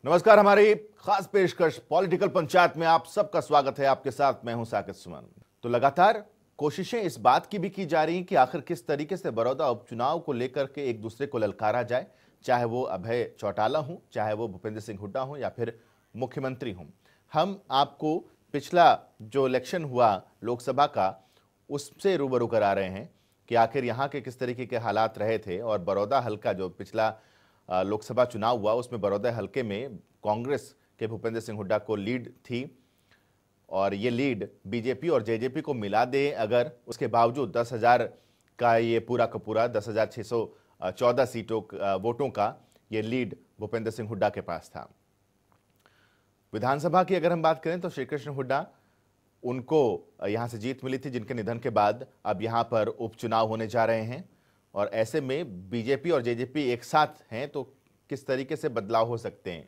नमस्कार। हमारी खास पेशकश पॉलिटिकल पंचायत में आप सबका स्वागत है। आपके साथ मैं हूं साकिब सुमन। तो लगातार कोशिशें इस बात की भी की जा रही हैं कि आखिर किस तरीके से बड़ौदा उपचुनाव को लेकर के एक दूसरे को ललकारा जाए, चाहे वो अभय चौटाला हो, चाहे वो भूपेंद्र सिंह हुड्डा हो या फिर मुख्यमंत्री हों। हम आपको पिछला जो इलेक्शन हुआ लोकसभा का, उससे रूबरू करा रहे हैं कि आखिर यहाँ के किस तरीके के हालात रहे थे। और बड़ौदा हल्का जो पिछला लोकसभा चुनाव हुआ, उसमें बड़ौदा हल्के में कांग्रेस के भूपेंद्र सिंह हुड्डा को लीड थी और ये लीड बीजेपी और जेजेपी को मिला दे अगर, उसके बावजूद 10,000 का ये पूरा का पूरा 10,614 सीटों वोटों का ये लीड भूपेंद्र सिंह हुड्डा के पास था। विधानसभा की अगर हम बात करें तो श्री कृष्ण हुड्डा, उनको यहां से जीत मिली थी, जिनके निधन के बाद अब यहां पर उपचुनाव होने जा रहे हैं। और ऐसे में बीजेपी और जेजेपी एक साथ हैं तो किस तरीके से बदलाव हो सकते हैं।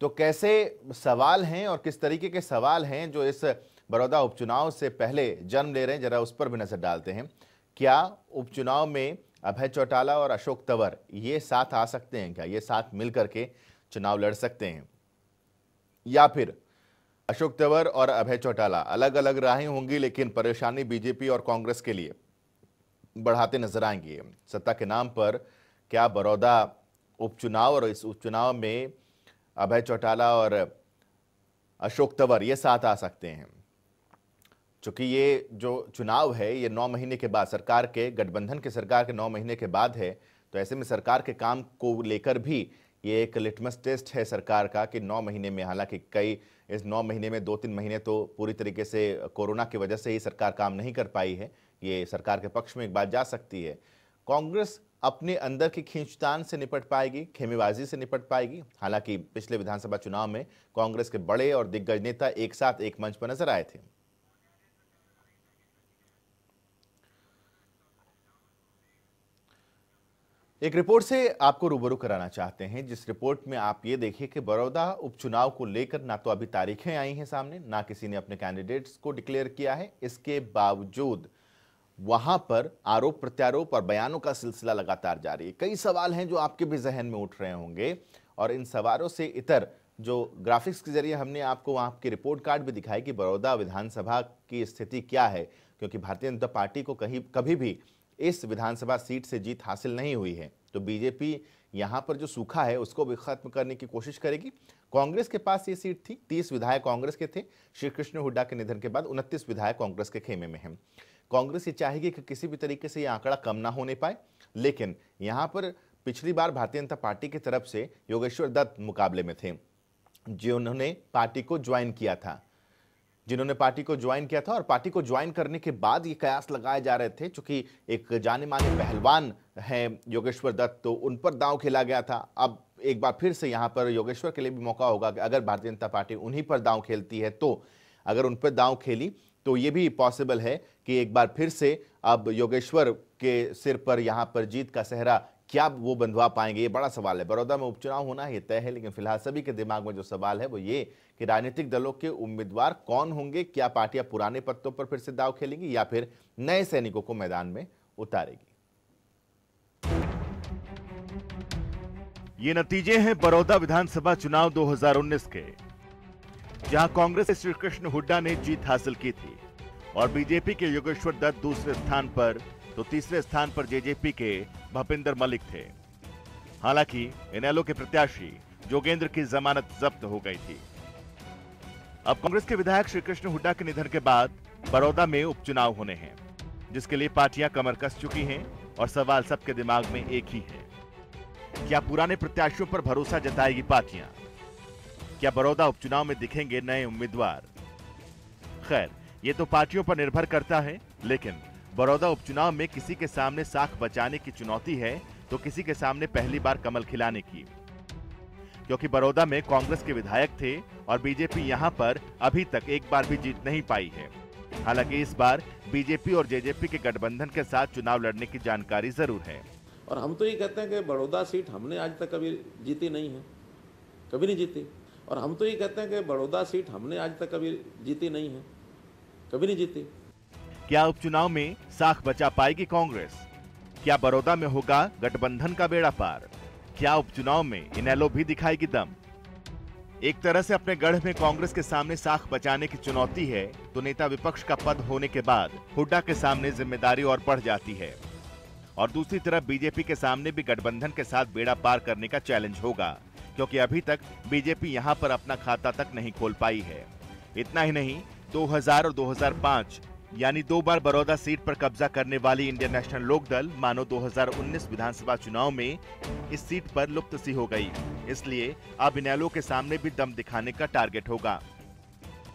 तो कैसे सवाल हैं और किस तरीके के सवाल हैं जो इस बड़ौदा उपचुनाव से पहले जन्म ले रहे हैं, जरा उस पर भी नजर डालते हैं। क्या उपचुनाव में अभय चौटाला और अशोक तंवर ये साथ आ सकते हैं? क्या ये साथ मिलकर के चुनाव लड़ सकते हैं, या फिर अशोक तंवर और अभय चौटाला अलग अलग राहें होंगी, लेकिन परेशानी बीजेपी और कांग्रेस के लिए बढ़ाते नजर आएंगे सत्ता के नाम पर? क्या बड़ौदा उपचुनाव और इस उपचुनाव में अभय चौटाला और अशोक तंवर ये साथ आ सकते हैं? चूंकि ये जो चुनाव है ये 9 महीने के बाद, सरकार के गठबंधन के सरकार के 9 महीने के बाद है, तो ऐसे में सरकार के काम को लेकर भी ये एक लिटमस टेस्ट है सरकार का कि 9 महीने में, हालांकि कई इस 9 महीने में 2-3 महीने तो पूरी तरीके से कोरोना की वजह से ही सरकार काम नहीं कर पाई है, ये सरकार के पक्ष में एक बात जा सकती है। कांग्रेस अपने अंदर की खींचतान से निपट पाएगी, खेमेबाजी से निपट पाएगी। हालांकि पिछले विधानसभा चुनाव में कांग्रेस के बड़े और दिग्गज नेता एक साथ एक मंच पर नजर आए थे। एक रिपोर्ट से आपको रूबरू कराना चाहते हैं, जिस रिपोर्ट में आप ये देखिए कि बड़ौदा उपचुनाव को लेकर ना तो अभी तारीखें आई हैं सामने, ना किसी ने अपने कैंडिडेट्स को डिक्लेयर किया है। इसके बावजूद वहां पर आरोप प्रत्यारोप और बयानों का सिलसिला लगातार जारी है। कई सवाल हैं जो आपके भी जहन में उठ रहे होंगे, और इन सवालों से इतर जो ग्राफिक्स के जरिए हमने आपको वहां की रिपोर्ट कार्ड भी दिखाई कि बड़ौदा विधानसभा की स्थिति क्या है, क्योंकि भारतीय जनता पार्टी को कभी भी इस विधानसभा सीट से जीत हासिल नहीं हुई है। तो बीजेपी यहां पर जो सूखा है उसको भी खत्म करने की कोशिश करेगी। कांग्रेस के पास ये सीट थी, 30 विधायक कांग्रेस के थे। श्री कृष्ण हुड्डा के निधन के बाद 29 विधायक कांग्रेस के खेमे में हैं। कांग्रेस ये चाहेगी कि किसी भी तरीके से यह आंकड़ा कम ना होने पाए, लेकिन यहां पर पिछली बार भारतीय जनता पार्टी की तरफ से योगेश्वर दत्त मुकाबले में थे, जिन्होंने पार्टी को ज्वाइन किया था और पार्टी को ज्वाइन करने के बाद ये कयास लगाए जा रहे थे, चूंकि एक जाने माने पहलवान हैं योगेश्वर दत्त, तो उन पर दांव खेला गया था। अब एक बार फिर से यहां पर योगेश्वर के लिए भी मौका होगा कि अगर भारतीय जनता पार्टी उन्हीं पर दांव खेलती है, तो अगर उन पर दांव खेली तो ये भी पॉसिबल है कि एक बार फिर से अब योगेश्वर के सिर पर यहां पर जीत का सेहरा क्या वो बंधवा पाएंगे, ये बड़ा सवाल है। बड़ौदा में उपचुनाव होना ये तय है, लेकिन फिलहाल सभी के दिमाग में जो सवाल है वो ये कि राजनीतिक दलों के उम्मीदवार कौन होंगे। क्या पार्टियां पुराने पत्तों पर फिर से दांव खेलेंगी या फिर नए सैनिकों को मैदान में उतारेगी? ये नतीजे हैं बड़ौदा विधानसभा चुनाव 2019 के, जहां कांग्रेस के श्री कृष्ण हुड्डा ने जीत हासिल की थी और बीजेपी के योगेश्वर दत्त दूसरे स्थान पर, तो तीसरे स्थान पर जेजेपी के भूपेंद्र मलिक थे। हालांकि इनेलो के प्रत्याशी जोगेंद्र की जमानत जब्त हो गई थी। अब कांग्रेस के विधायक श्री कृष्ण हुड्डा के निधन के बाद बड़ौदा में उपचुनाव होने हैं, जिसके लिए पार्टियां कमर कस चुकी हैं और सवाल सबके दिमाग में एक ही है, क्या पुराने प्रत्याशियों पर भरोसा जताएगी पार्टियां? क्या बड़ौदा उपचुनाव में दिखेंगे नए उम्मीदवार? खैर, ये तो पार्टियों पर निर्भर करता है, लेकिन बड़ौदा उपचुनाव में किसी के सामने साख बचाने की चुनौती है तो किसी के सामने पहली बार कमल खिलाने की, क्योंकि बड़ौदा में कांग्रेस के विधायक थे और बीजेपी यहां पर अभी तक एक बार भी जीत नहीं पाई है। हालांकि इस बार बीजेपी और जेजेपी के गठबंधन के साथ चुनाव लड़ने की जानकारी जरूर है। और हम तो ये कहते हैं कि बड़ौदा सीट हमने आज तक कभी जीती नहीं है, कभी नहीं जीती। और हम तो ये कहते हैं कि बड़ौदा सीट हमने आज तक कभी जीती नहीं है, कभी नहीं जीती। क्या उपचुनाव में साख बचा पाएगी कांग्रेस? क्या बड़ौदा में होगा गठबंधन का बेड़ा पार? क्या उपचुनाव में इनेलो भी दिखाएगी दम? एक तरह से अपने गढ़ में कांग्रेस के सामने साख बचाने की चुनौती है, तो नेता विपक्ष का पद होने के बाद हुड्डा के सामने जिम्मेदारी और बढ़ जाती है। और दूसरी तरफ बीजेपी के सामने भी गठबंधन के साथ बेड़ा पार करने का चैलेंज होगा, क्योंकि अभी तक बीजेपी यहां पर अपना खाता तक नहीं खोल पाई है। इतना ही नहीं, 2000 और 2005 यानी 2 बार बड़ौदा सीट पर कब्जा करने वाली इंडियन नेशनल लोकदल मानो 2019 विधानसभा चुनाव में इस सीट पर लुप्त सी हो गई। इसलिए अब इनेलो के सामने भी दम दिखाने का टारगेट होगा।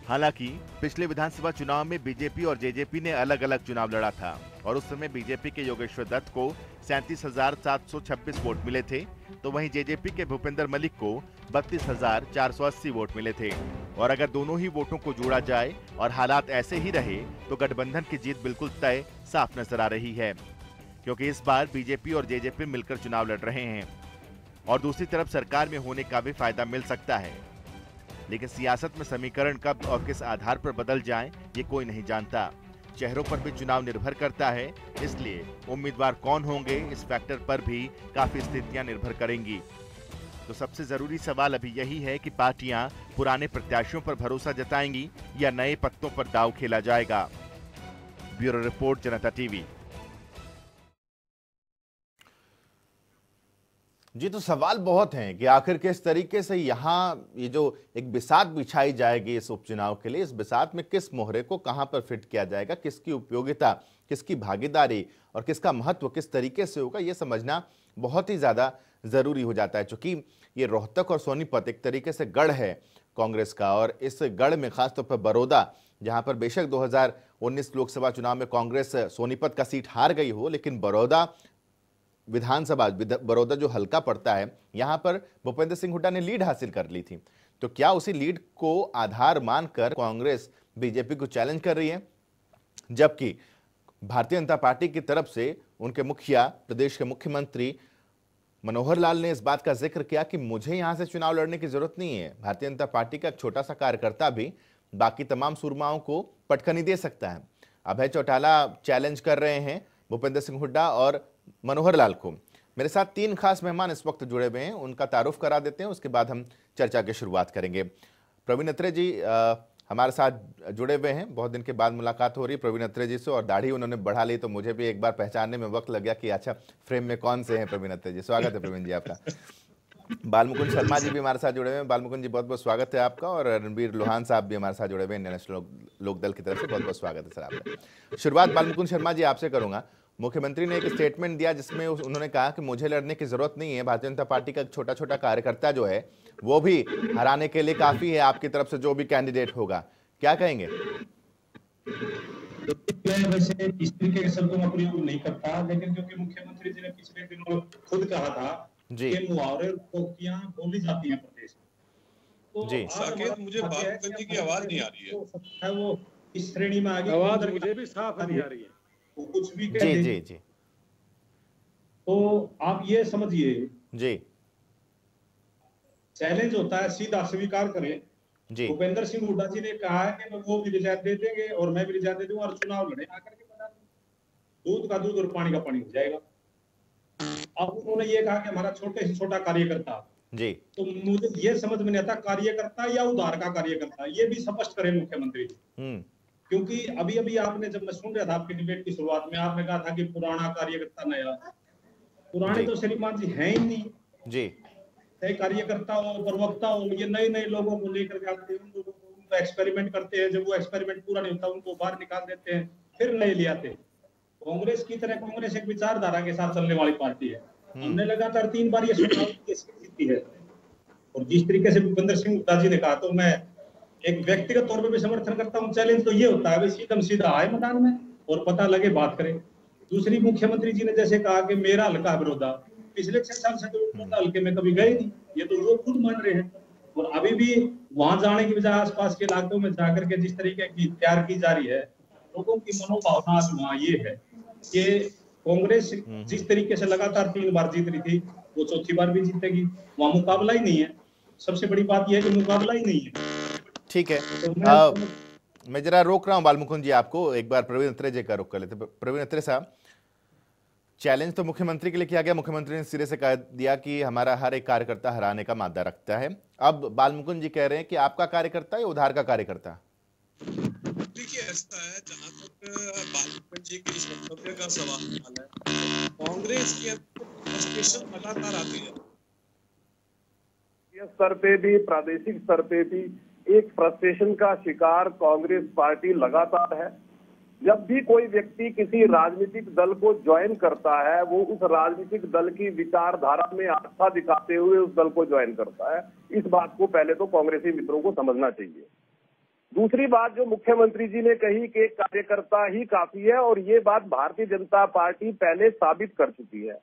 हालांकि पिछले विधानसभा चुनाव में बीजेपी और जेजेपी ने अलग अलग चुनाव लड़ा था और उस समय बीजेपी के योगेश्वर दत्त को 37,726 वोट मिले थे, तो वहीं जेजेपी के भूपेंद्र मलिक को 32,480 वोट मिले थे। और अगर दोनों ही वोटों को जोड़ा जाए और हालात ऐसे ही रहे तो गठबंधन की जीत बिल्कुल तय साफ नजर आ रही है, क्योंकि इस बार बीजेपी और जेजेपी मिलकर चुनाव लड़ रहे हैं और दूसरी तरफ सरकार में होने का भी फायदा मिल सकता है। लेकिन सियासत में समीकरण कब और किस आधार पर बदल जाएं, ये कोई नहीं जानता। चेहरों पर भी चुनाव निर्भर करता है, इसलिए उम्मीदवार कौन होंगे इस फैक्टर पर भी काफी स्थितियां निर्भर करेंगी। तो सबसे जरूरी सवाल अभी यही है कि पार्टियां पुराने प्रत्याशियों पर भरोसा जताएंगी या नए पत्तों पर दांव खेला जाएगा। ब्यूरो रिपोर्ट, जनता टीवी। जी, तो सवाल बहुत हैं कि आखिर किस तरीके से यहाँ ये जो एक बिसात बिछाई जाएगी इस उपचुनाव के लिए, इस बिसात में किस मोहरे को कहां पर फिट किया जाएगा, किसकी उपयोगिता, किसकी भागीदारी और किसका महत्व किस तरीके से होगा, ये समझना बहुत ही ज्यादा जरूरी हो जाता है। चूंकि ये रोहतक और सोनीपत एक तरीके से गढ़ है कांग्रेस का, और इस गढ़ में खासतौर पर बड़ौदा, जहां पर बेशक 2019 लोकसभा चुनाव में कांग्रेस सोनीपत का सीट हार गई हो, लेकिन बड़ौदा विधानसभा, बड़ौदा जो हल्का पड़ता है, यहां पर भूपेंद्र सिंह हुड्डा ने लीड हासिल कर ली थी। तो क्या उसी लीड को आधार मानकर कांग्रेस बीजेपी को चैलेंज कर रही है, जबकि भारतीय जनता पार्टी की तरफ से उनके मुखिया, प्रदेश के मुख्यमंत्री मनोहर लाल ने इस बात का जिक्र किया कि मुझे यहां से चुनाव लड़ने की जरूरत नहीं है। भारतीय जनता पार्टी का एक छोटा सा कार्यकर्ता भी बाकी तमाम सुरमाओं को पटखनी दे सकता है। अभय चौटाला चैलेंज कर रहे हैं भूपेंद्र सिंह हुड्डा और मनोहर लाल को। मेरे साथ 3 खास मेहमान इस वक्त जुड़े हुए हैं, उनका तारुफ करा देते हैं, उसके बाद हम चर्चा की शुरुआत करेंगे। प्रवीण अत्रे जी हमारे साथ जुड़े हुए हैं, बहुत दिन के बाद मुलाकात हो रही है प्रवीण अत्रे जी से, और दाढ़ी उन्होंने बढ़ा ली तो मुझे भी एक बार पहचानने में वक्त लग गया कि अच्छा फ्रेम में कौन से हैं प्रवीण अत्रे जी। स्वागत है प्रवीण जी आपका। बालमुकुंद शर्मा जी भी हमारे साथ जुड़े हुए हैं। बालमुकुंद जी, बहुत बहुत स्वागत है आपका। और रणबीर लोहान साहब भी हमारे साथ जुड़े हुए हैं इंडियन नेशनल लोकदल की तरफ से, बहुत बहुत स्वागत है सर आपका। शुरुआत बालमुकुंद शर्मा जी आपसे करूंगा। मुख्यमंत्री ने एक स्टेटमेंट दिया जिसमें उन्होंने कहा कि मुझे लड़ने की जरूरत नहीं है, भारतीय जनता पार्टी का छोटा छोटा कार्यकर्ता जो है वो भी हराने के लिए काफी है, आपकी तरफ से जो भी कैंडिडेट होगा। क्या कहेंगे? मैं वैसे इस तरीके के शब्दों का प्रयोग नहीं करता, लेकिन क्योंकि मुख्यमंत्री जी ने पिछले दिनों खुद कहा था कि मुहावरे और पोस्तियां बोली जाती हैं प्रदेश में, तो जी साकेत, मुझे बालमुकुंद जी की आवाज नहीं आ रही है। हो सकता है वो इस श्रेणी में आगे, आवाज मुझे भी साफ नहीं आ रही है, वो कुछ भी कह जी दे। जी जी तो आप ये समझिए, जी चैलेंज होता है सीधा स्वीकार करें। जी भूपेंद्र सिंह हुड्डा जी ने कहा है कि वो भी रिजाइन दे देंगे और मैं भी रिजाइन दे दूंगा और चुनाव लड़े, आकर के बता दूध का दूध और पानी का पानी हो जाएगा। अब उन्होंने ये कहा कि हमारा छोटे से छोटा कार्यकर्ता जी, तो मुझे ये समझ में नहीं आता कार्यकर्ता या उधार का कार्यकर्ता, ये भी स्पष्ट करें मुख्यमंत्री जी। क्योंकि अभी अभी आपने, जब मैं सुन रहा था आपकी डिबेट की शुरुआत में, आपने कहा था कि पुराना कार्यकर्ता नया, पुराने तो श्रीमान जी हैं ही नहीं जी, चाहे कार्यकर्ता हो, प्रवक्ता हो, ये नए नए लोगों को लेकर के आते हैं, उन लोगों को उनका एक्सपेरिमेंट करते हैं, जब वो एक्सपेरिमेंट पूरा नहीं होता उनको बाहर निकाल देते हैं, फिर नए ले आते हैं। कांग्रेस की तरह, कांग्रेस एक विचारधारा के साथ चलने वाली पार्टी है। हमने लगातार 3 बार ये चुनाव जीती है, और जिस तरीके से भूपेंद्र सिंह हुड्डा जी ने कहा, तो मैं एक व्यक्तिगत तौर पर भी समर्थन करता हूँ। चैलेंज तो ये होता है सीधम सीधा आए मैदान में और पता लगे, बात करें। दूसरी, मुख्यमंत्री जी ने जैसे कहा कि मेरा हल्का विरोधा, पिछले 6 साल से तो हल्के में कभी गए नहीं, ये तो वो खुद मान रहे हैं। और अभी भी वहां जाने की बजाय आसपास के इलाकों में जाकर के जिस तरीके की तैयार की जा रही है, लोगों की मनोभावना वहां ये है कि कांग्रेस जिस तरीके से लगातार 3 बार जीत रही थी, वो चौथी बार भी जीतेगी। वहां मुकाबला ही नहीं है, सबसे बड़ी बात यह है कि मुकाबला ही नहीं है। ठीक है, तो मैं जरा रोक रहा हूं बालमुकुंद जी आपको, एक बार प्रवीण अत्रे जी का रुख कर लेते। प्रवीण अत्रे साहब, चैलेंज तो मुख्यमंत्री के लिए किया गया, मुख्यमंत्री ने सिरे से कह दिया कि हमारा हर एक कार्यकर्ता हराने का मादा रखता है। अब बालमुकुंद जी कह रहे हैं कि आपका कार्यकर्ता या उधार का कार्यकर्ता? देखिए, ऐसा है, जहां तक बालमुकुंद जी के इस वक्तव्य का सवाल है, कांग्रेस के फ्रस्ट्रेशन लगातार आती है। स्तर पे भी, प्रादेशिक स्तर पे भी एक फ्रस्ट्रेशन का शिकार कांग्रेस पार्टी लगातार है। जब भी कोई व्यक्ति किसी राजनीतिक दल को ज्वाइन करता है, वो उस राजनीतिक दल की विचारधारा में आस्था दिखाते हुए उस दल को ज्वाइन करता है। इस बात को पहले तो कांग्रेसी मित्रों को समझना चाहिए। दूसरी बात जो मुख्यमंत्री जी ने कही कि कार्यकर्ता ही काफी है, और ये बात भारतीय जनता पार्टी पहले साबित कर चुकी है।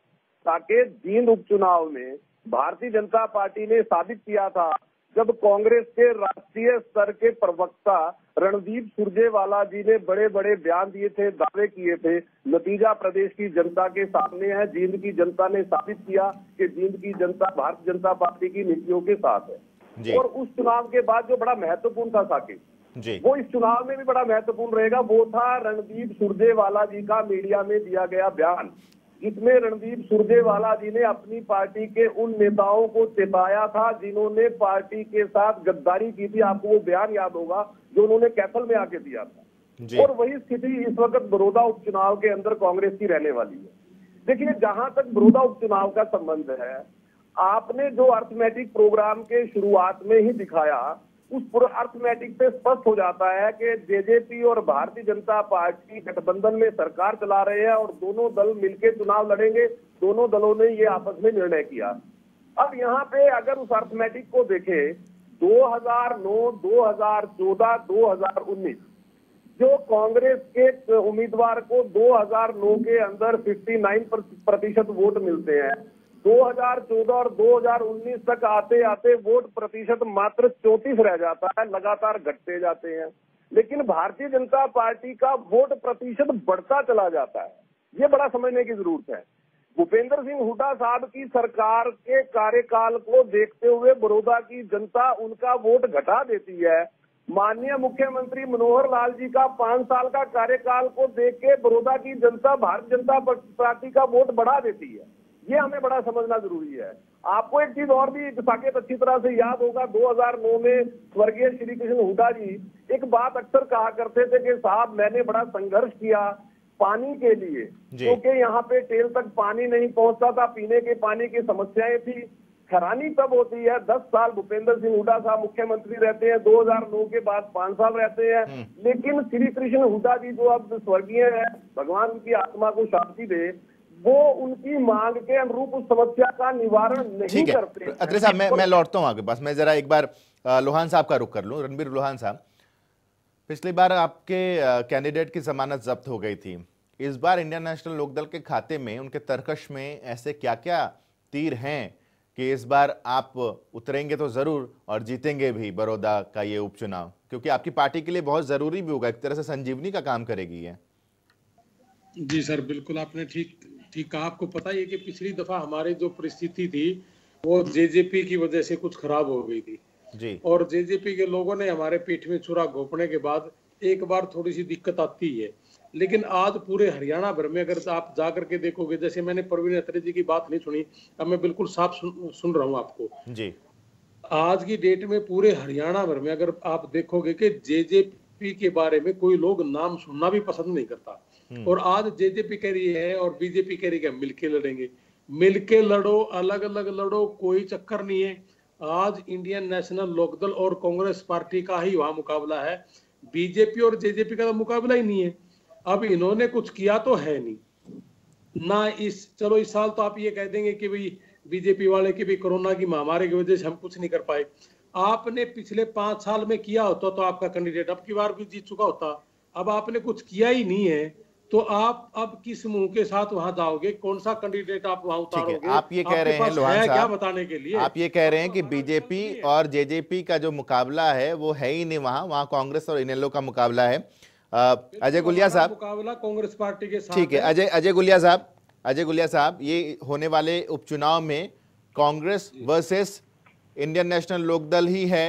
ताकि जींद उपचुनाव में भारतीय जनता पार्टी ने साबित किया था, जब कांग्रेस के राष्ट्रीय स्तर के प्रवक्ता रणदीप सुरजेवाला जी ने बड़े बड़े बयान दिए थे, दावे किए थे। नतीजा प्रदेश की जनता के सामने है। जींद की जनता ने साबित किया कि जींद की जनता भारतीय जनता पार्टी की नीतियों के साथ है। और उस चुनाव के बाद जो बड़ा महत्वपूर्ण था साकिब जी, वो इस चुनाव में भी बड़ा महत्वपूर्ण रहेगा, वो था रणदीप सुरजेवाला जी का मीडिया में दिया गया बयान, जिसमें रणदीप सुरजेवाला जी ने अपनी पार्टी के उन नेताओं को चेताया था जिन्होंने पार्टी के साथ गद्दारी की थी। आपको वो बयान याद होगा जो उन्होंने कैथल में आके दिया था। और वही स्थिति इस वक्त बड़ौदा उपचुनाव के अंदर कांग्रेस की रहने वाली है। देखिए, जहां तक बड़ौदा उपचुनाव का संबंध है, आपने जो अर्थमेटिक प्रोग्राम के शुरुआत में ही दिखाया, उस पूरे अर्थमेटिक से स्पष्ट हो जाता है कि जेजेपी और भारतीय जनता पार्टी गठबंधन में सरकार चला रहे हैं और दोनों दल मिलकर चुनाव लड़ेंगे। दोनों दलों ने ये आपस में निर्णय किया। अब यहाँ पे अगर उस अर्थमेटिक को देखें, 2009, 2014, 2019 जो कांग्रेस के उम्मीदवार को 2009 के अंदर 59% वोट मिलते हैं, 2014 और 2019 तक आते आते वोट प्रतिशत मात्र 34 रह जाता है, लगातार घटते जाते हैं। लेकिन भारतीय जनता पार्टी का वोट प्रतिशत बढ़ता चला जाता है। ये बड़ा समझने की जरूरत है। भूपेंद्र सिंह हुड्डा साहब की सरकार के कार्यकाल को देखते हुए बड़ौदा की जनता उनका वोट घटा देती है। माननीय मुख्यमंत्री मनोहर लाल जी का 5 साल का कार्यकाल को देख के बड़ौदा की जनता भारतीय जनता पार्टी का वोट बढ़ा देती है। ये हमें बड़ा समझना जरूरी है। आपको एक चीज और भी साकेत अच्छी तरह से याद होगा, 2009 में स्वर्गीय श्री कृष्ण हुड्डा जी एक बात अक्सर कहा करते थे कि साहब मैंने बड़ा संघर्ष किया पानी के लिए, क्योंकि यहाँ पे टेल तक पानी नहीं पहुंचता था, पीने के पानी की समस्याएं थी। हैरानी तब होती है, 10 साल भूपेंद्र सिंह हुड्डा साहब मुख्यमंत्री रहते हैं, 2009 के बाद 5 साल रहते हैं, लेकिन श्री कृष्ण हुड्डा जी जो अब स्वर्गीय है, भगवान उनकी आत्मा को शांति दे, वो उनकी मांग के अनुरूप उस समस्या का निवारण नहीं करते। अत्रे साहब, मैं लौटता हूँ आपके पास। मैं जरा एक बार लोहान साहब का रुख कर लूं। रणबीर लोहान साहब, पिछली बार आपके कैंडिडेट की जमानत जब्त हो गई थी। इस बार इंडियन नेशनल लोकदल के खाते में, उनके तरकश में ऐसे क्या क्या तीर हैं कि इस बार आप उतरेंगे तो जरूर और जीतेंगे भी बड़ौदा का ये उपचुनाव, क्योंकि आपकी पार्टी के लिए बहुत जरूरी भी होगा, एक तरह से संजीवनी का काम करेगी ये। जी सर, बिल्कुल आपने ठीक कहा। आपको पता ही है कि पिछली दफा हमारी जो परिस्थिति थी वो जेजेपी की वजह से कुछ खराब हो गई थी जी, और जेजेपी के लोगों ने हमारे पीठ में छुरा घोंपने के बाद एक बार थोड़ी सी दिक्कत आती है। लेकिन आज पूरे हरियाणा भर में अगर आप जाकर के देखोगे, जैसे मैंने परवीन अत्रे जी की बात नहीं सुनी, अब मैं बिल्कुल साफ सुन रहा हूँ आपको जी। आज की डेट में पूरे हरियाणा भर में अगर आप देखोगे कि जेजेपी के बारे में कोई लोग नाम सुनना भी पसंद नहीं करता, और आज जेजेपी कह रही है और बीजेपी कह रही है मिलके लड़ेंगे। मिलके लड़ो, अलग अलग लड़ो, कोई चक्कर नहीं है। आज इंडियन नेशनल लोकदल और कांग्रेस पार्टी का ही वहां मुकाबला है, बीजेपी और जेजेपी का तो मुकाबला ही नहीं है। अब इन्होंने कुछ किया तो है नहीं ना। चलो इस साल तो आप ये कह देंगे कि भाई बीजेपी वाले की भी कोरोना की महामारी की वजह से हम कुछ नहीं कर पाए। आपने पिछले 5 साल में किया होता तो आपका कैंडिडेट अब की बार भी जीत चुका होता। अब आपने कुछ किया ही नहीं है, तो आप अब किस मुंह के साथ वहां जाओगे? कौन सा कैंडिडेट आप वहां उतारोगे? आप ये कह रहे हैं लोहान साहब, क्या बताने के लिए आप ये कह रहे हैं कि बीजेपी और जेजेपी का जो मुकाबला है वो है ही नहीं, वहां कांग्रेस और इनेलो का मुकाबला है। अजय गुलिया साहब, मुकाबला कांग्रेस पार्टी के साथ। ठीक है, अजय गुलिया साहब, ये होने वाले उपचुनाव में Congress versus Indian National Lokdal ही है।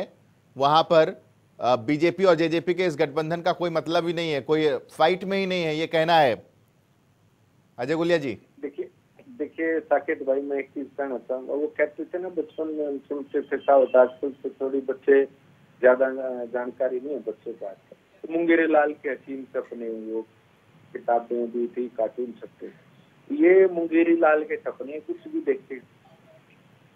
वहां पर बीजेपी और जेजेपी के इस गठबंधन का कोई मतलब ही नहीं है, कोई फाइट में ही नहीं है, ये कहना है अजय गुलिया जी। देखिए देखिए साकेत भाई, मैं एक चीज कहना चाहूंगा। वो कहते थे ना बचपन में हम सुनते थे साउथ, आजकल से थोड़ी बच्चे ज्यादा जानकारी नहीं है बच्चों का। तो मुंगेरी लाल के हसीन सपने, वो किताबें भी थी, कार्टून छपते, ये मुंगेरी लाल के सपने कुछ भी देखते।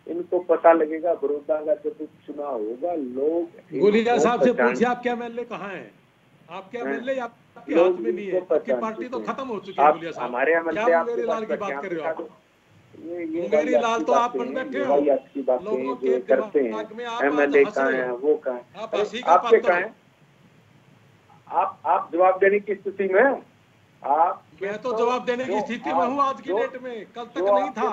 इनको पता लगेगा बड़ौदा का जब चुनाव होगा, लोग गुलिया साहब से पूछिए आपके एमएलए कहाँ है? आपके एमएलए आपके हाथ में नहीं है, आपकी पार्टी तो खत्म हो चुकी है। गुलिया साहब, हमारे एमएलए मुंगेरी लाल की बात कर रहे हो आप? मुंगेरी लाल तो आप बन बैठे हो, लोगों के करते हैं। एमएलए कहाँ है, वो कहाँ है, आपके कहाँ है? आप जवाब देने की स्थिति में? आप मैं तो जवाब देने की स्थिति में हूँ आज की डेट में, कल तक नहीं था,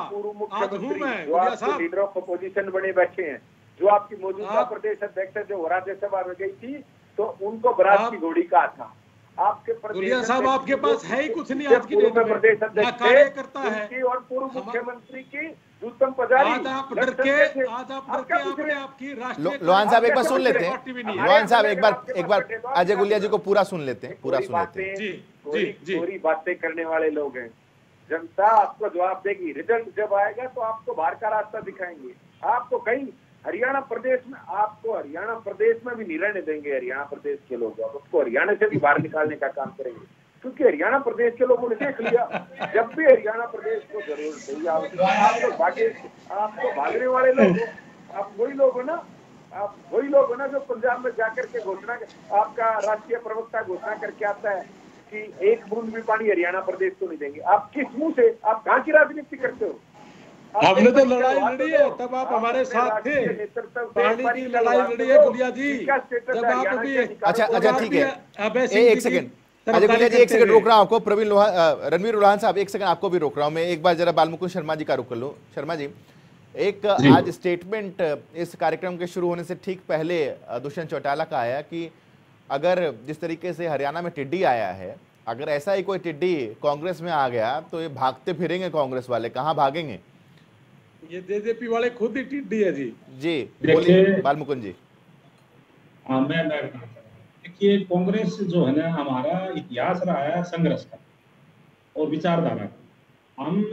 आज हूँ मैं। जो आपके लीडर ऑफ अपोजिशन बने बैठे हैं, जो आपकी मौजूदा प्रदेश अध्यक्ष जो राज्यसभा में गई थी, तो उनको बरात की घोड़ी कहा था। आपके गुलिया साहब आपके पास है ही कुछ नहीं आज की डेट में, प्रदेश अध्यक्ष कार्यकर्ता है और पूर्व मुख्यमंत्री की उत्तम पुजारी। आज आप डर के आपने आपकी राष्ट्रीय लोहान साहब एक बार सुन लेते हैं। लोहान साहब एक बार अजय गुलिया जी को पूरा सुन लेते हैं, पूरा सुन लेते हैं। पूरी बातें करने वाले लोग हैं। जनता आपको जवाब देगी, रिजल्ट जब आएगा तो आपको बाहर का रास्ता दिखाएंगे। आपको कहीं हरियाणा प्रदेश में, आपको हरियाणा प्रदेश में भी नहीं रहने देंगे। हरियाणा प्रदेश के लोग आपको हरियाणा से भी बाहर निकालने का काम करेंगे, क्योंकि हरियाणा प्रदेश के लोगों ने देख लिया, जब भी हरियाणा प्रदेश को जरूरत हुई आपको भागने वाले लोग, आप वही लोग हो ना, आप वही लोग हो ना जो पंजाब में जाकर के घोषणा, आपका राष्ट्रीय प्रवक्ता घोषणा करके आता है कि एक बूंद भी पानी हरियाणा प्रदेश को नहीं देंगे। आप किस मुंह से, आप कहाँ की राजनीति करते हो? हमने तो लड़ाई लड़ी है, तब आप हमारे साथ थे, पानी की लड़ाई लड़ी है गुलिया जी, जब आप भी। अच्छा ठीक है, एक सेकंड अजय गुलिया जी, एक सेकंड रोक रहा हूं आपको। रणवीर लोहान साहब एक सेकंड आपको भी रोक रहा हूं मैं। एक बार जरा बालमुकुंद शर्मा जी का रुक कर लूं। शर्मा जी, एक आज स्टेटमेंट इस कार्यक्रम के शुरू होने से ठीक पहले दुष्यंत चौटाला का आया कि अगर जिस तरीके से हरियाणा में टिड्डी आया है, अगर ऐसा ही कोई टिड्डी कांग्रेस में आ गया तो ये भागते फिरेंगे कांग्रेस वाले, कहाँ भागेंगे? ये जेजेपी वाले खुद ही टिड्डी है जी। बोलिए बालमुकुंद जी। हाँ, मैं देखिए, कांग्रेस जो है ना, हमारा इतिहास रहा है संघर्ष का और विचारधारा का। हम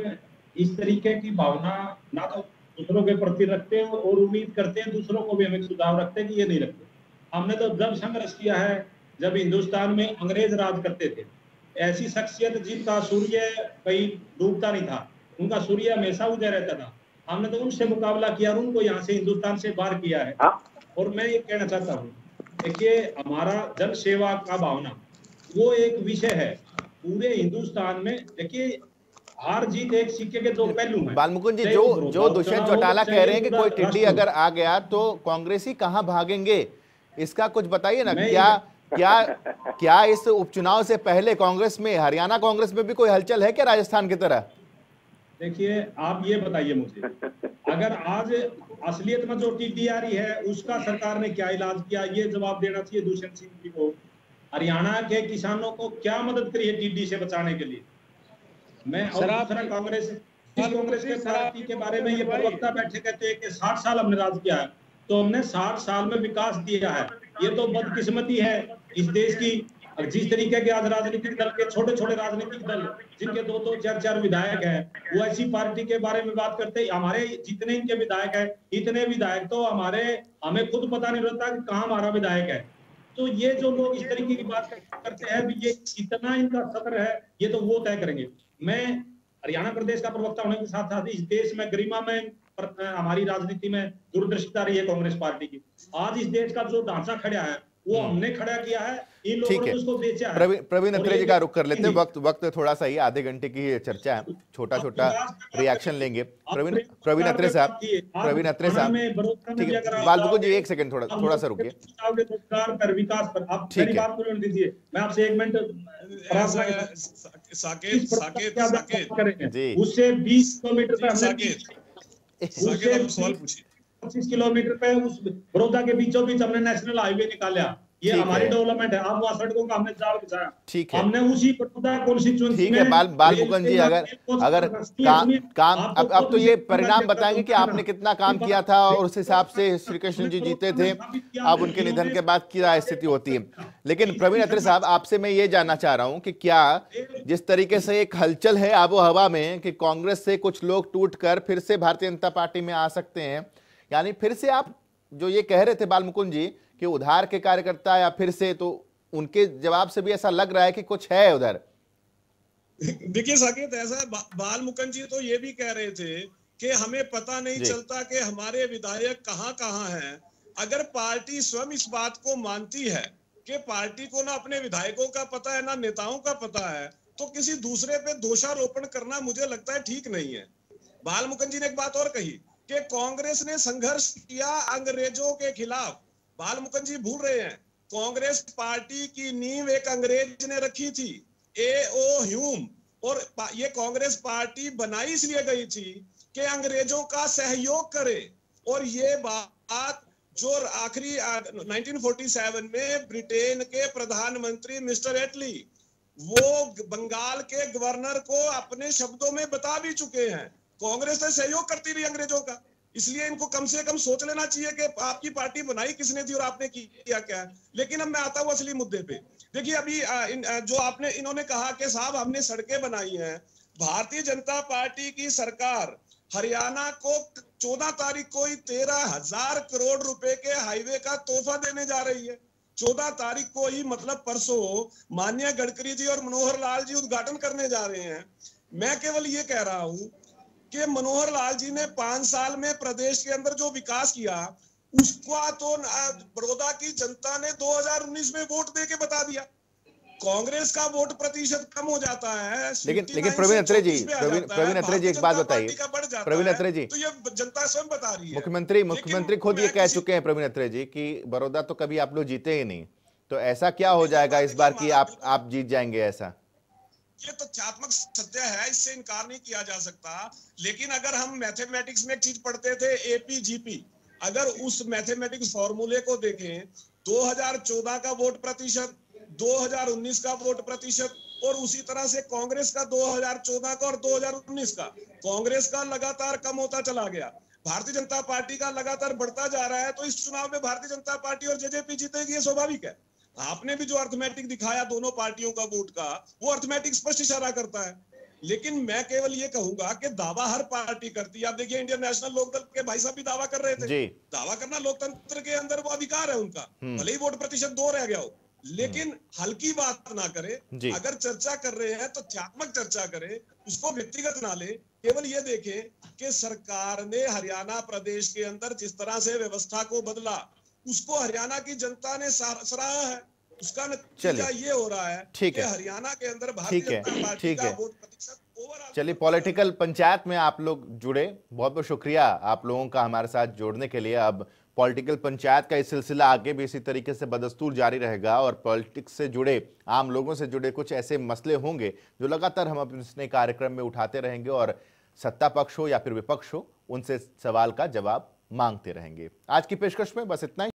इस तरीके की भावना ना तो दूसरों के प्रति रखते हैं और उम्मीद करते हैं दूसरों को भी हमें सुझाव रखते हैं कि ये नहीं रखते। हमने तो जब संघर्ष किया है, जब हिंदुस्तान में अंग्रेज राज करते थे, ऐसी शख्सियत जिनका सूर्य कहीं डूबता नहीं था, उनका सूर्य हमेशा उदय रहता था, हमने तो उनसे मुकाबला किया और उनको यहाँ से हिंदुस्तान से बाहर किया है। और मैं ये कहना चाहता हूँ, देखिए, हमारा जन सेवा का भावना वो एक विषय है पूरे हिंदुस्तान में। देखिए, हार जीत एक सिक्के के दो पहलू हैं। बालमुकुंद जी, जो दुष्यंत चौटाला कह रहे हैं कि कोई टिड्डी अगर आ गया तो कांग्रेसी कहाँ भागेंगे, इसका कुछ बताइए ना। क्या इस उपचुनाव से पहले कांग्रेस में, हरियाणा कांग्रेस में भी कोई हलचल है क्या राजस्थान की तरह? देखिए, आप ये बताइए मुझे, अगर आज असलियत में जो टिड्डी आ रही है उसका सरकार ने क्या इलाज किया, ये जवाब देना चाहिए दुष्यंत सिंह जी को। हरियाणा के किसानों को क्या मदद करी है टिड्डी से बचाने के लिए? मैं और दूसरा कांग्रेस के पार्टी के बारे में ये प्रवक्ता बैठे कहते हैं कि 60 साल हमने राज किया है, तो हमने 60 साल में विकास दिया है। ये तो बदकिस्मती है इस देश की। जिस तरीके के आज राजनीतिक दल के छोटे छोटे राजनीतिक दल जिनके 2-2, 4-4 विधायक हैं, वो ऐसी पार्टी के बारे में बात करते हैं। हमारे जितने इनके विधायक हैं, इतने विधायक तो हमें खुद पता नहीं रहता कि कहाँ हमारा विधायक है। तो ये जो लोग इस तरीके की बात करते हैं, ये इतना इनका सत्र है, ये तो वो तय करेंगे। मैं हरियाणा प्रदेश का प्रवक्ता होने के साथ साथ इस देश में गरिमा में हमारी राजनीति में दूरदर्शिता रही है कांग्रेस पार्टी की। आज इस देश का जो ढांचा खड़ा है वो हमने खड़ा किया है, इन लोगों ने उसको बेचा है। प्रवीण अत्रे जी का रुख कर लेते हैं, वक्त थोड़ा सा ही, आधे घंटे की चर्चा है, छोटा रिएक्शन लेंगे। प्रवीण अत्रे साहब, ठीक है। बालमुकुंद जी एक सेकंड थोड़ा सा रुकिए। रोजगार पर, विकास पर आप मेरी बात पूरी दीजिए, मैं आपसे 1 मिनट। उससे 20 किलोमीटर पे हमने 25 किलोमीटर पे उस बड़ौदा के बीचों बीच हमने नेशनल हाईवे निकाला। ये हमारी डेवलपमेंट है। आप वहां सड़कों का हमने जाल बिछाया। ठीक है, हमने उसी बड़ौदा कॉन्स्टिट्यूएंसी ठीक है। बालमुकुंद जी, अगर काम अब तो ये परिणाम बताएंगे कि आपने कितना काम किया था और उस हिसाब से श्री कृष्ण जी जीते थे। अब उनके निधन के बाद क्या स्थिति होती है। लेकिन प्रवीण अत्रे साहब, आपसे मैं ये जानना चाह रहा हूं कि क्या जिस तरीके से एक हलचल है आबो हवा में कि कांग्रेस से कुछ लोग टूटकर फिर से भारतीय जनता पार्टी में आ सकते हैं, यानी फिर से आप जो ये कह रहे थे बालमुकुंद जी कि उधार के कार्यकर्ता या फिर से, तो उनके जवाब से भी ऐसा लग रहा है कि कुछ है उधर। देखिए साकेत, ऐसा बालमुकुंद जी तो ये भी कह रहे थे कि हमें पता नहीं चलता कि हमारे विधायक कहां कहां हैं। अगर पार्टी स्वयं इस बात को मानती है कि पार्टी को ना अपने विधायकों का पता है ना नेताओं का पता है, तो किसी दूसरे पे दोषारोपण करना मुझे लगता है ठीक नहीं है। बालमुकुंद जी ने एक बात और कही कि कांग्रेस ने संघर्ष किया अंग्रेजों के खिलाफ। बालमुकुंद जी भूल रहे हैं, कांग्रेस पार्टी की नींव एक अंग्रेज ने रखी थी, A.O. ह्यूम, और ये कांग्रेस पार्टी बनाई इसलिए गई थी कि अंग्रेजों का सहयोग करे। और ये बात जो आखिरी 1947 में ब्रिटेन के प्रधानमंत्री मिस्टर एटली, वो बंगाल के गवर्नर को अपने शब्दों में बता भी चुके हैं। कांग्रेस से सहयोग करती रही अंग्रेजों का, इसलिए इनको कम से कम सोच लेना चाहिए कि आपकी पार्टी बनाई किसने थी और आपने किया क्या है। लेकिन अब मैं आता हूं असली मुद्दे पे। देखिए अभी जो इन्होंने कहा कि साहब हमने सड़कें बनाई हैं। भारतीय जनता पार्टी की सरकार हरियाणा को 14 तारीख को ही 13,000 करोड़ रुपए के हाईवे का तोहफा देने जा रही है। 14 तारीख को ही, मतलब परसों, माननीय गडकरी जी और मनोहर लाल जी उद्घाटन करने जा रहे हैं। मैं केवल ये कह रहा हूं कि मनोहर लाल जी ने 5 साल में प्रदेश के अंदर जो विकास किया, उसका तो बड़ौदा की जनता ने 2019 में वोट दे के बता दिया। कांग्रेस का वोट प्रतिशत कम हो जाता है। लेकिन प्रवीण अत्रे जी, प्रवीण अत्रे जी एक बात बताइए, प्रवीण अत्रे जी, तो ये जनता स्वयं बता रही है। मुख्यमंत्री खुद ये कह चुके हैं प्रवीण अत्रे जी कि बड़ौदा तो कभी आप लोग जीते ही नहीं, तो ऐसा क्या हो जाएगा इस बार कि आप जीत जाएंगे? ऐसा ये तथ्यात्मक सत्य है, इससे इनकार नहीं किया जा सकता। लेकिन अगर हम मैथमेटिक्स में एक चीज पढ़ते थे, APGP, अगर उस मैथमेटिक्स फॉर्मूले को देखें, 2014 का वोट प्रतिशत, 2019 का वोट प्रतिशत, और उसी तरह से कांग्रेस का 2014 का और 2019 का, कांग्रेस का लगातार कम होता चला गया, भारतीय जनता पार्टी का लगातार बढ़ता जा रहा है। तो इस चुनाव में भारतीय जनता पार्टी और JJP जीतेगी, ये स्वाभाविक है। आपने भी जो अर्थमेटिक दिखाया दोनों पार्टियों का वोट का, वो अर्थमेटिक स्पष्ट इशारा करता है। लेकिन मैं केवल ये कहूंगा कि दावा हर पार्टी करती है। आप देखिए इंडियन नेशनल लोकदल के भाई साहब भी दावा कर रहे थे। दावा करना लोकतंत्र के अंदर वो अधिकार है उनका, भले ही वोट प्रतिशत 2 रह गया हो, लेकिन हल्की बात ना करे। अगर चर्चा कर रहे हैं तो तथ्यात्मक चर्चा करें, उसको व्यक्तिगत ना ले। केवल ये देखें कि सरकार ने हरियाणा प्रदेश के अंदर जिस तरह से व्यवस्था को बदला, उसको हरियाणा की जनता ने सराहा है। उसका नतीजा ये हो रहा है कि हरियाणा के अंदर भारतीय जनता पार्टी का वोट प्रतिशत ओवरऑल। चलिए, पॉलिटिकल पंचायत में आप लोग जुड़े, बहुत बहुत शुक्रिया आप लोगों का हमारे साथ जोड़ने के लिए। अब पॉलिटिकल पंचायत का ये सिलसिला आगे भी इसी तरीके से बदस्तूर जारी रहेगा और पॉलिटिक्स से जुड़े, आम लोगों से जुड़े कुछ ऐसे मसले होंगे जो लगातार हम अपने कार्यक्रम में उठाते रहेंगे और सत्ता पक्ष हो या फिर विपक्ष हो, उनसे सवाल का जवाब मांगते रहेंगे। आज की पेशकश में बस इतना ही।